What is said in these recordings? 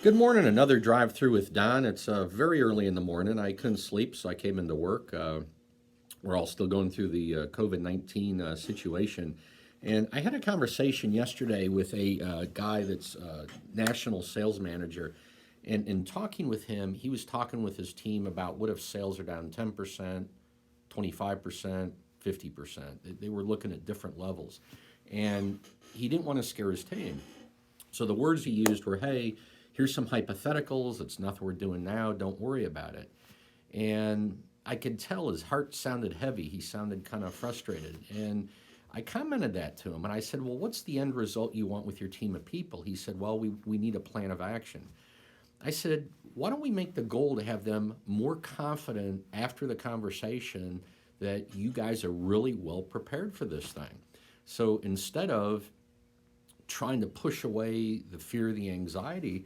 Good morning. Another drive through with Don. It's very early in the morning. I couldn't sleep, so I came into work. We're all still going through the COVID 19 situation. And I had a conversation yesterday with a guy that's national sales manager. And in talking with him, he was talking with his team about what if sales are down 10%, 25%, 50%. They were looking at different levels. And he didn't want to scare his team. So the words he used were, hey, here's some hypotheticals. It's nothing we're doing now. Don't worry about it. And I could tell his heart sounded heavy. He sounded kind of frustrated. And I commented that to him. And I said, well, what's the end result you want with your team of people? He said, well, we need a plan of action. I said, why don't we make the goal to have them more confident after the conversation that you guys are really well prepared for this thing? So instead of trying to push away the fear, the anxiety,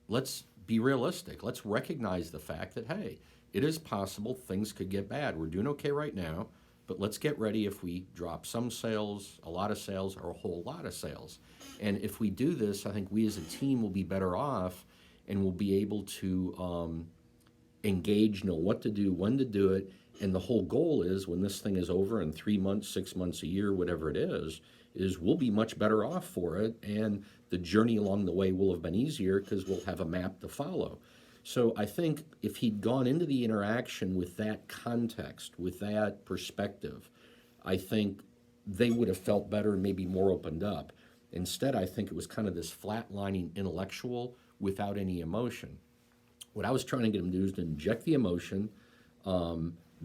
let's be realistic. Let's recognize the fact that, hey, it is possible things could get bad. We're doing okay right now, but let's get ready if we drop some sales, a lot of sales, or a whole lot of sales. And if we do this, I think we as a team will be better off and we'll be able to engage, know what to do, when to do it. And the whole goal is when this thing is over in 3 months, 6 months, a year, whatever it is we'll be much better off for it. And the journey along the way will have been easier because we'll have a map to follow. So I think if he'd gone into the interaction with that context, with that perspective, I think they would have felt better and maybe more opened up. Instead, I think it was kind of this flatlining intellectual without any emotion. What I was trying to get him to do is to inject the emotion,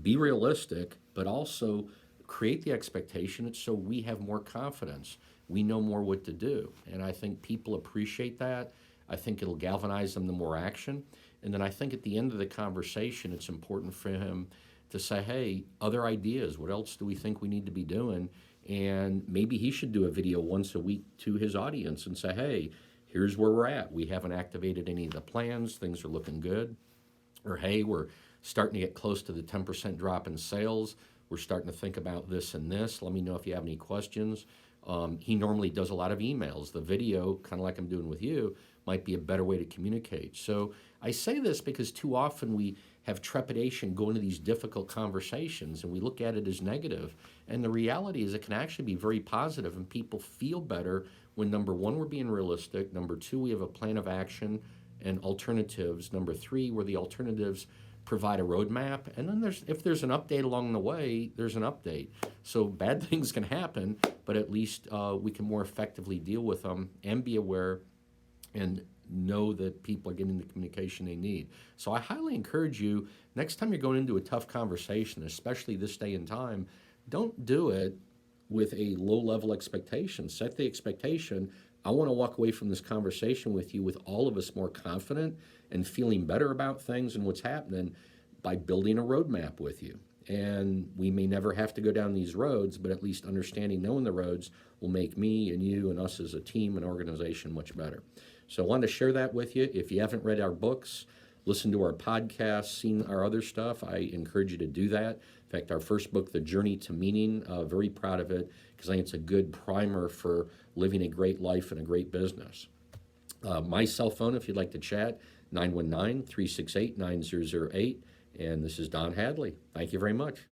be realistic, but also create the expectation so we have more confidence. We know more what to do. And I think people appreciate that. I think it'll galvanize them to more action. And then I think at the end of the conversation, it's important for him to say, hey, other ideas, what else do we think we need to be doing? And maybe he should do a video once a week to his audience and say, hey, here's where we're at. We haven't activated any of the plans. Things are looking good. Or, hey, we're starting to get close to the 10% drop in sales. We're starting to think about this and this. Let me know if you have any questions. He normally does a lot of emails. The video, kind of like I'm doing with you, might be a better way to communicate. So I say this because too often we have trepidation going to these difficult conversations and we look at it as negative. And the reality is it can actually be very positive and people feel better when, number one, we're being realistic. Number two, we have a plan of action and alternatives. Number three, where the alternatives provide a roadmap, and then if there's an update along the way, there's an update. So bad things can happen, but at least we can more effectively deal with them and be aware and know that people are getting the communication they need. So I highly encourage you, next time you're going into a tough conversation, especially this day and time, don't do it with a low-level expectation. Set the expectation, I want to walk away from this conversation with you with all of us more confident and feeling better about things and what's happening by building a roadmap with you. And we may never have to go down these roads, but at least understanding, knowing the roads will make me and you and us as a team and organization much better. So I wanted to share that with you. If you haven't read our books, listened to our podcasts, seen our other stuff, I encourage you to do that. In fact, our first book, The Journey to Meaning, very proud of it because I think it's a good primer for living a great life and a great business. My cell phone, if you'd like to chat, 919-368-9008. And this is Don Hadley. Thank you very much.